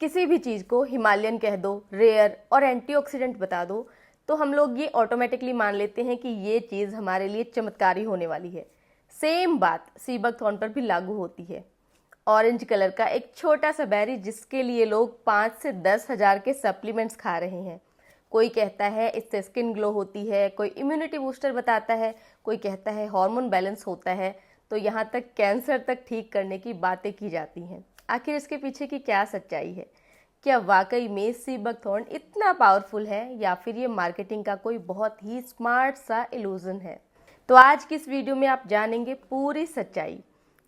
किसी भी चीज़ को हिमालयन कह दो, रेयर और एंटीऑक्सीडेंट बता दो, तो हम लोग ये ऑटोमेटिकली मान लेते हैं कि ये चीज़ हमारे लिए चमत्कारी होने वाली है। सेम बात सी बकथॉर्न पर भी लागू होती है। ऑरेंज कलर का एक छोटा सा बेरी जिसके लिए लोग 5 से 10 हज़ार के सप्लीमेंट्स खा रहे हैं। कोई कहता है इससे स्किन ग्लो होती है, कोई इम्यूनिटी बूस्टर बताता है, कोई कहता है हार्मोन बैलेंस होता है, तो यहाँ तक कैंसर तक ठीक करने की बातें की जाती हैं। आखिर इसके पीछे की क्या सच्चाई है? क्या वाकई में सी बकथॉर्न इतना पावरफुल है या फिर ये मार्केटिंग का कोई बहुत ही स्मार्ट सा इल्यूजन है? तो आज की इस वीडियो में आप जानेंगे पूरी सच्चाई।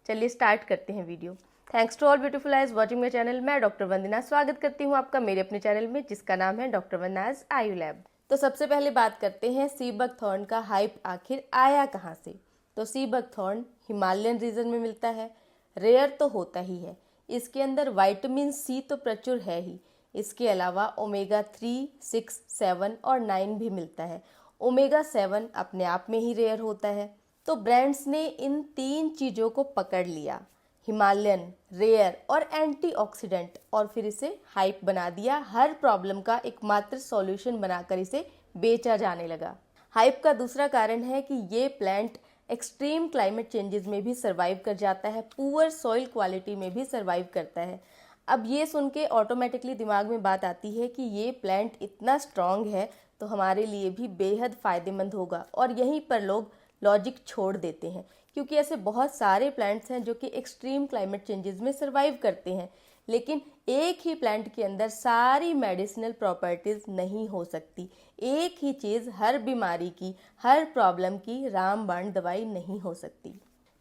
चलिए स्टार्ट करते हैं video. Thanks to all beautiful eyes watching my channel. मैं डॉक्टर वंदना स्वागत करती हूँ आपका मेरे अपने चैनल में जिसका नाम है डॉक्टर वंदनाज आयु लैब। तो सबसे पहले बात करते हैं सी बकथॉर्न का हाइप आखिर आया कहाँ से। तो सी बकथॉर्न हिमालयन रीजन में मिलता है। रेयर तो होता ही है, इसके अंदर विटामिन सी तो प्रचुर है ही, इसके अलावा ओमेगा 3, 6, 7 और 9 भी मिलता है। ओमेगा 7 अपने आप में ही रेयर होता है। तो ब्रांड्स ने इन 3 चीज़ों को पकड़ लिया, हिमालयन, रेयर और एंटीऑक्सीडेंट, और फिर इसे हाइप बना दिया। हर प्रॉब्लम का एकमात्र सॉल्यूशन बनाकर इसे बेचा जाने लगा। हाइप का दूसरा कारण है कि ये प्लांट एक्सट्रीम क्लाइमेट चेंजेस में भी सर्वाइव कर जाता है, पुअर सॉइल क्वालिटी में भी सर्वाइव करता है। अब ये सुन के ऑटोमेटिकली दिमाग में बात आती है कि ये प्लांट इतना स्ट्रांग है तो हमारे लिए भी बेहद फ़ायदेमंद होगा, और यहीं पर लोग लॉजिक छोड़ देते हैं क्योंकि ऐसे बहुत सारे प्लांट्स हैं जो कि एक्सट्रीम क्लाइमेट चेंजेस में सर्वाइव करते हैं, लेकिन एक ही प्लांट के अंदर सारी मेडिसिनल प्रॉपर्टीज़ नहीं हो सकती। एक ही चीज़ हर बीमारी की, हर प्रॉब्लम की रामबाण दवाई नहीं हो सकती।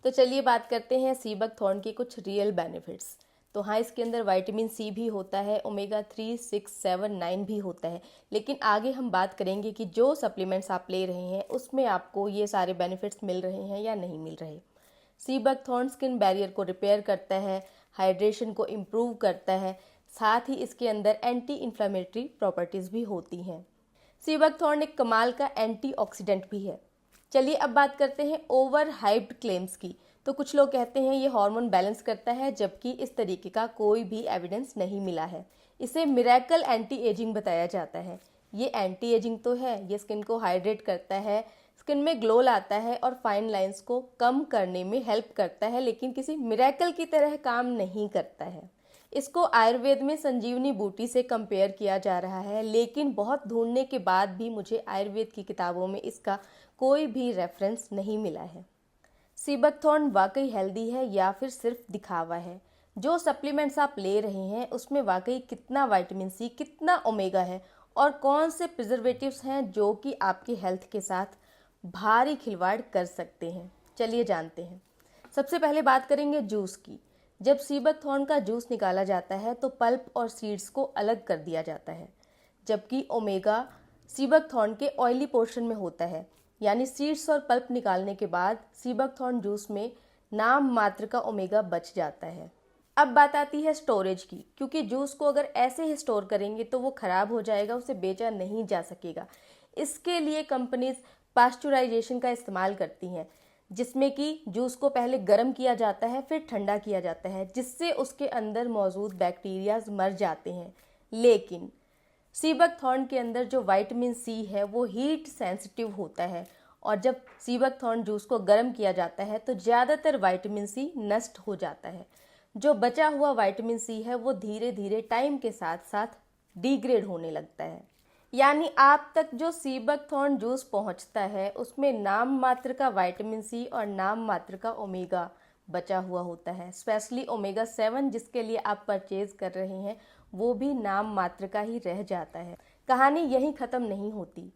तो चलिए बात करते हैं सी बकथॉर्न के कुछ रियल बेनिफिट्स। तो हाँ, इसके अंदर विटामिन सी भी होता है, ओमेगा 3, 6, 7, 9 भी होता है, लेकिन आगे हम बात करेंगे कि जो सप्लीमेंट्स आप ले रहे हैं उसमें आपको ये सारे बेनिफिट्स मिल रहे हैं या नहीं मिल रहे। सी बकथॉर्न स्किन बैरियर को रिपेयर करता है, हाइड्रेशन को इम्प्रूव करता है, साथ ही इसके अंदर एंटी इन्फ्लेमेटरी प्रॉपर्टीज़ भी होती हैं। सी बकथॉर्न एक कमाल का एंटीऑक्सीडेंट भी है। चलिए अब बात करते हैं ओवर हाइप्ड क्लेम्स की। तो कुछ लोग कहते हैं ये हार्मोन बैलेंस करता है, जबकि इस तरीके का कोई भी एविडेंस नहीं मिला है। इसे मिरेकल एंटी एजिंग बताया जाता है। ये एंटी एजिंग तो है, ये स्किन को हाइड्रेट करता है, स्किन में ग्लो लाता है और फाइन लाइंस को कम करने में हेल्प करता है, लेकिन किसी मिरेकल की तरह काम नहीं करता है। इसको आयुर्वेद में संजीवनी बूटी से कंपेयर किया जा रहा है, लेकिन बहुत ढूंढने के बाद भी मुझे आयुर्वेद की किताबों में इसका कोई भी रेफरेंस नहीं मिला है। सी बकथॉर्न वाकई हेल्दी है या फिर सिर्फ दिखावा है? जो सप्लीमेंट्स आप ले रहे हैं उसमें वाकई कितना विटामिन सी, कितना ओमेगा है, और कौन से प्रिजर्वेटिव्स हैं जो कि आपकी हेल्थ के साथ भारी खिलवाड़ कर सकते हैं? चलिए जानते हैं। सबसे पहले बात करेंगे जूस की। जब सी बकथॉर्न का जूस निकाला जाता है तो पल्प और सीड्स को अलग कर दिया जाता है, जबकि ओमेगा सी बकथॉर्न के ऑयली पोर्शन में होता है। यानी सीड्स और पल्प निकालने के बाद सी बकथॉर्न जूस में नाम मात्र का ओमेगा बच जाता है। अब बात आती है स्टोरेज की, क्योंकि जूस को अगर ऐसे ही स्टोर करेंगे तो वो खराब हो जाएगा, उसे बेचा नहीं जा सकेगा। इसके लिए कंपनीज पास्चुराइजेशन का इस्तेमाल करती हैं, जिसमें कि जूस को पहले गर्म किया जाता है फिर ठंडा किया जाता है, जिससे उसके अंदर मौजूद बैक्टीरियाज मर जाते हैं। लेकिन सी बकथॉर्न के अंदर जो विटामिन सी है वो हीट सेंसिटिव होता है, और जब सी बकथॉर्न जूस को गर्म किया जाता है तो ज़्यादातर विटामिन सी नष्ट हो जाता है। जो बचा हुआ विटामिन सी है वो धीरे धीरे टाइम के साथ साथ डिग्रेड होने लगता है। यानी आप तक जो सी बकथॉर्न जूस पहुंचता है उसमें नाम मात्र का विटामिन सी और नाम मात्र का ओमेगा बचा हुआ होता है। स्पेशली ओमेगा 7 जिसके लिए आप परचेज कर रहे हैं वो भी नाम मात्र का ही रह जाता है। कहानी यहीं ख़त्म नहीं होती।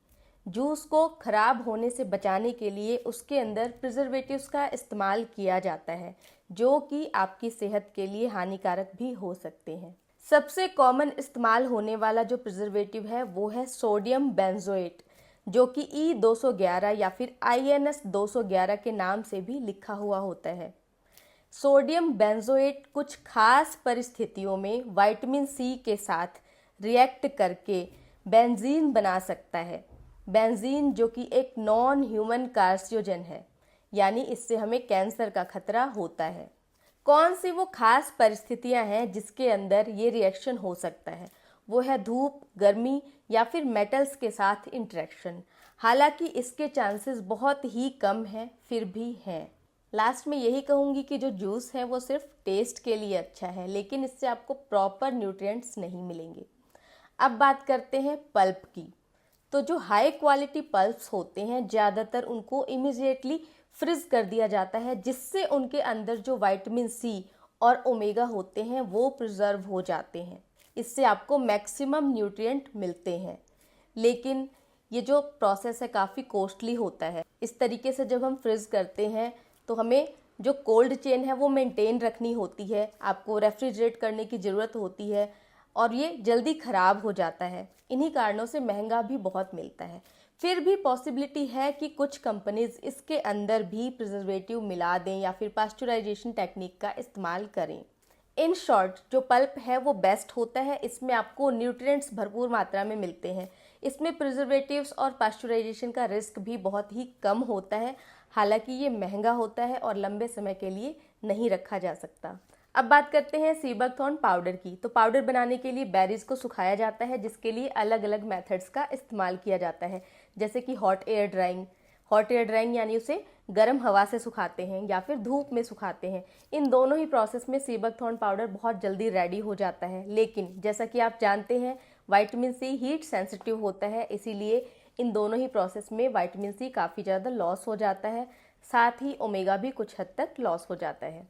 जूस को खराब होने से बचाने के लिए उसके अंदर प्रिजर्वेटिव्स का इस्तेमाल किया जाता है, जो कि आपकी सेहत के लिए हानिकारक भी हो सकते हैं। सबसे कॉमन इस्तेमाल होने वाला जो प्रिजर्वेटिव है वो है सोडियम बेंजोएट, जो कि E211 या फिर INS 211 के नाम से भी लिखा हुआ होता है। सोडियम बेंजोएट कुछ खास परिस्थितियों में विटामिन सी के साथ रिएक्ट करके बेंजीन बना सकता है। बेंजीन जो कि एक नॉन ह्यूमन कार्सिनोजन है, यानी इससे हमें कैंसर का खतरा होता है। कौन सी वो खास परिस्थितियां हैं जिसके अंदर ये रिएक्शन हो सकता है? वो है धूप, गर्मी या फिर मेटल्स के साथ इंटरेक्शन। हालांकि इसके चांसेस बहुत ही कम हैं, फिर भी हैं। लास्ट में यही कहूँगी कि जो जूस है वो सिर्फ टेस्ट के लिए अच्छा है, लेकिन इससे आपको प्रॉपर न्यूट्रिएंट्स नहीं मिलेंगे। अब बात करते हैं पल्प की। तो जो हाई क्वालिटी पल्प्स होते हैं, ज़्यादातर उनको इमीडिएटली फ्रीज कर दिया जाता है, जिससे उनके अंदर जो विटामिन सी और ओमेगा होते हैं वो प्रिजर्व हो जाते हैं। इससे आपको मैक्सिमम न्यूट्रिएंट मिलते हैं। लेकिन ये जो प्रोसेस है काफ़ी कॉस्टली होता है। इस तरीके से जब हम फ्रीज करते हैं तो हमें जो कोल्ड चेन है वो मेंटेन रखनी होती है, आपको रेफ्रिजरेट करने की ज़रूरत होती है और ये जल्दी ख़राब हो जाता है। इन्हीं कारणों से महंगा भी बहुत मिलता है। फिर भी पॉसिबिलिटी है कि कुछ कंपनीज इसके अंदर भी प्रिजर्वेटिव मिला दें या फिर पास्चराइजेशन टेक्निक का इस्तेमाल करें। इन शॉर्ट जो पल्प है वो बेस्ट होता है। इसमें आपको न्यूट्रिएंट्स भरपूर मात्रा में मिलते हैं। इसमें प्रिजर्वेटिव्स और पास्चराइजेशन का रिस्क भी बहुत ही कम होता है। हालांकि ये महंगा होता है और लंबे समय के लिए नहीं रखा जा सकता। अब बात करते हैं सीबकथॉर्न पाउडर की। तो पाउडर बनाने के लिए बेरीज को सुखाया जाता है, जिसके लिए अलग अलग मेथड्स का इस्तेमाल किया जाता है, जैसे कि हॉट एयर ड्राइंग यानी उसे गर्म हवा से सुखाते हैं या फिर धूप में सुखाते हैं। इन दोनों ही प्रोसेस में सीबकथॉर्न पाउडर बहुत जल्दी रेडी हो जाता है। लेकिन जैसा कि आप जानते हैं विटामिन सी हीट सेंसिटिव होता है, इसीलिए इन दोनों ही प्रोसेस में विटामिन सी काफ़ी ज़्यादा लॉस हो जाता है, साथ ही ओमेगा भी कुछ हद तक लॉस हो जाता है।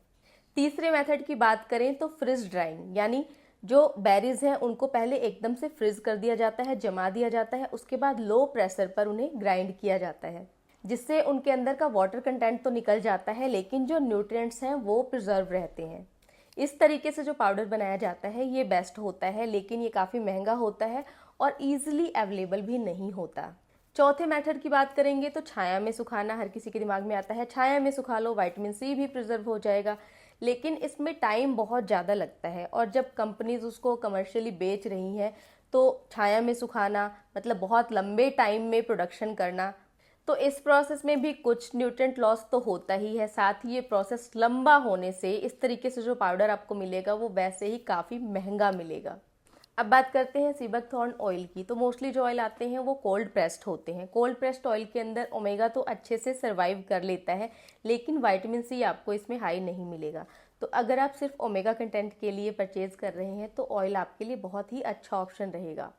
तीसरे मेथड की बात करें तो फ्रिज ड्राइंग, यानी जो बेरीज हैं उनको पहले एकदम से फ्रिज कर दिया जाता है, जमा दिया जाता है, उसके बाद लो प्रेशर पर उन्हें ग्राइंड किया जाता है, जिससे उनके अंदर का वाटर कंटेंट तो निकल जाता है, लेकिन जो न्यूट्रिएंट्स हैं वो प्रिजर्व रहते हैं। इस तरीके से जो पाउडर बनाया जाता है ये बेस्ट होता है, लेकिन ये काफ़ी महंगा होता है और ईजिली अवेलेबल भी नहीं होता। चौथे मेथड की बात करेंगे तो छाया में सुखाना। हर किसी के दिमाग में आता है छाया में सुखा लो, विटामिन सी भी प्रिजर्व हो जाएगा, लेकिन इसमें टाइम बहुत ज़्यादा लगता है और जब कंपनीज उसको कमर्शियली बेच रही हैं तो छाया में सुखाना मतलब बहुत लंबे टाइम में प्रोडक्शन करना, तो इस प्रोसेस में भी कुछ न्यूट्रिएंट लॉस तो होता ही है। साथ ही ये प्रोसेस लंबा होने से इस तरीके से जो पाउडर आपको मिलेगा वो वैसे ही काफ़ी महंगा मिलेगा। अब बात करते हैं सीबकथॉर्न ऑयल की। तो मोस्टली जो ऑयल आते हैं वो कोल्ड प्रेस्ड होते हैं। कोल्ड प्रेस्ड ऑयल के अंदर ओमेगा तो अच्छे से सर्वाइव कर लेता है, लेकिन विटामिन सी आपको इसमें हाई नहीं मिलेगा। तो अगर आप सिर्फ ओमेगा कंटेंट के लिए परचेज कर रहे हैं तो ऑयल आपके लिए बहुत ही अच्छा ऑप्शन रहेगा।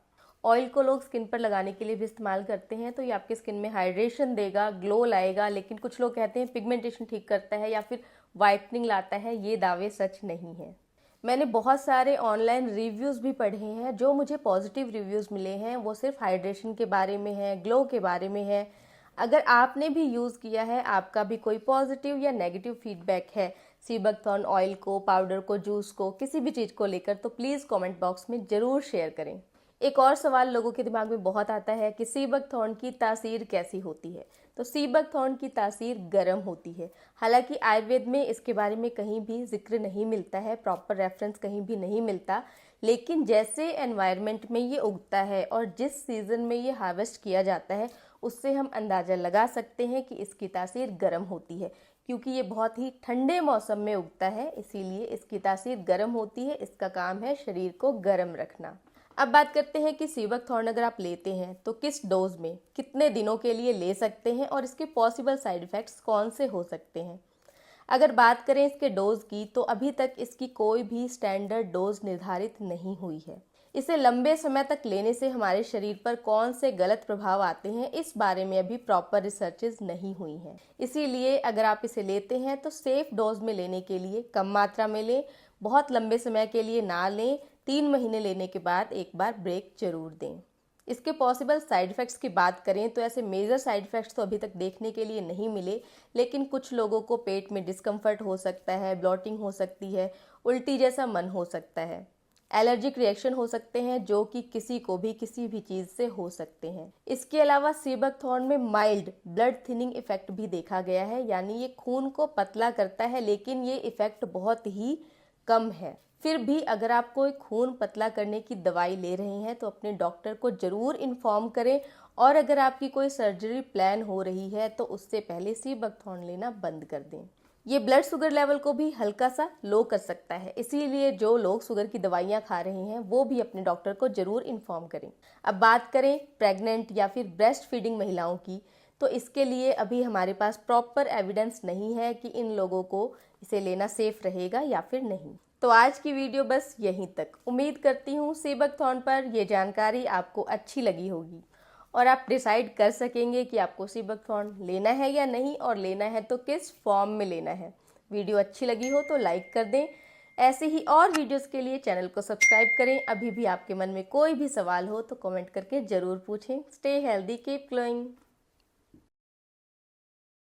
ऑयल को लोग स्किन पर लगाने के लिए भी इस्तेमाल करते हैं, तो ये आपके स्किन में हाइड्रेशन देगा, ग्लो लाएगा, लेकिन कुछ लोग कहते हैं पिगमेंटेशन ठीक करता है या फिर वाइटनिंग लाता है। ये दावे सच नहीं है। मैंने बहुत सारे ऑनलाइन रिव्यूज़ भी पढ़े हैं, जो मुझे पॉजिटिव रिव्यूज़ मिले हैं वो सिर्फ हाइड्रेशन के बारे में है, ग्लो के बारे में है। अगर आपने भी यूज़ किया है, आपका भी कोई पॉजिटिव या नेगेटिव फीडबैक है सीबकथॉर्न ऑयल को, पाउडर को, जूस को, किसी भी चीज़ को लेकर, तो प्लीज़ कमेंट बॉक्स में ज़रूर शेयर करें। एक और सवाल लोगों के दिमाग में बहुत आता है कि सीबकथॉर्न की तासीर कैसी होती है। तो सीबकथॉर्न की तासीर गर्म होती है। हालांकि आयुर्वेद में इसके बारे में कहीं भी जिक्र नहीं मिलता है, प्रॉपर रेफरेंस कहीं भी नहीं मिलता, लेकिन जैसे एनवायरनमेंट में ये उगता है और जिस सीज़न में ये हार्वेस्ट किया जाता है उससे हम अंदाज़ा लगा सकते हैं कि इसकी तासीर गर्म होती है। क्योंकि ये बहुत ही ठंडे मौसम में उगता है, इसीलिए इसकी तासीर गर्म होती है। इसका काम है शरीर को गर्म रखना। अब बात करते हैं कि सीबकथॉर्न अगर आप लेते हैं तो किस डोज में, कितने दिनों के लिए ले सकते हैं और इसके पॉसिबल साइड इफ़ेक्ट्स कौन से हो सकते हैं। अगर बात करें इसके डोज की तो अभी तक इसकी कोई भी स्टैंडर्ड डोज निर्धारित नहीं हुई है। इसे लंबे समय तक लेने से हमारे शरीर पर कौन से गलत प्रभाव आते हैं, इस बारे में अभी प्रॉपर रिसर्चेज नहीं हुई हैं। इसीलिए अगर आप इसे लेते हैं तो सेफ डोज में लेने के लिए कम मात्रा में लें, बहुत लंबे समय के लिए ना लें। 3 महीने लेने के बाद एक बार ब्रेक जरूर दें। इसके पॉसिबल साइड इफ़ेक्ट्स की बात करें तो ऐसे मेजर साइड इफ़ेक्ट्स तो अभी तक देखने के लिए नहीं मिले, लेकिन कुछ लोगों को पेट में डिस्कम्फर्ट हो सकता है, ब्लॉटिंग हो सकती है, उल्टी जैसा मन हो सकता है, एलर्जिक रिएक्शन हो सकते हैं, जो कि किसी को भी किसी भी चीज़ से हो सकते हैं। इसके अलावा सीबकथॉर्न में माइल्ड ब्लड थिनिंग इफेक्ट भी देखा गया है, यानी ये खून को पतला करता है, लेकिन ये इफेक्ट बहुत ही कम है। फिर भी अगर आप कोई खून पतला करने की दवाई ले रहे हैं तो अपने डॉक्टर को ज़रूर इन्फॉर्म करें, और अगर आपकी कोई सर्जरी प्लान हो रही है तो उससे पहले सीबकथॉर्न लेना बंद कर दें। ये ब्लड शुगर लेवल को भी हल्का सा लो कर सकता है, इसीलिए जो लोग शुगर की दवाइयाँ खा रहे हैं वो भी अपने डॉक्टर को जरूर इन्फॉर्म करें। अब बात करें प्रेग्नेंट या फिर ब्रेस्ट फीडिंग महिलाओं की, तो इसके लिए अभी हमारे पास प्रॉपर एविडेंस नहीं है कि इन लोगों को इसे लेना सेफ रहेगा या फिर नहीं। तो आज की वीडियो बस यहीं तक। उम्मीद करती हूँ सीबकथॉर्न पर ये जानकारी आपको अच्छी लगी होगी और आप डिसाइड कर सकेंगे कि आपको सीबकथॉर्न लेना है या नहीं, और लेना है तो किस फॉर्म में लेना है। वीडियो अच्छी लगी हो तो लाइक कर दें। ऐसे ही और वीडियोस के लिए चैनल को सब्सक्राइब करें। अभी भी आपके मन में कोई भी सवाल हो तो कमेंट करके ज़रूर पूछें। Stay healthy, keep glowing.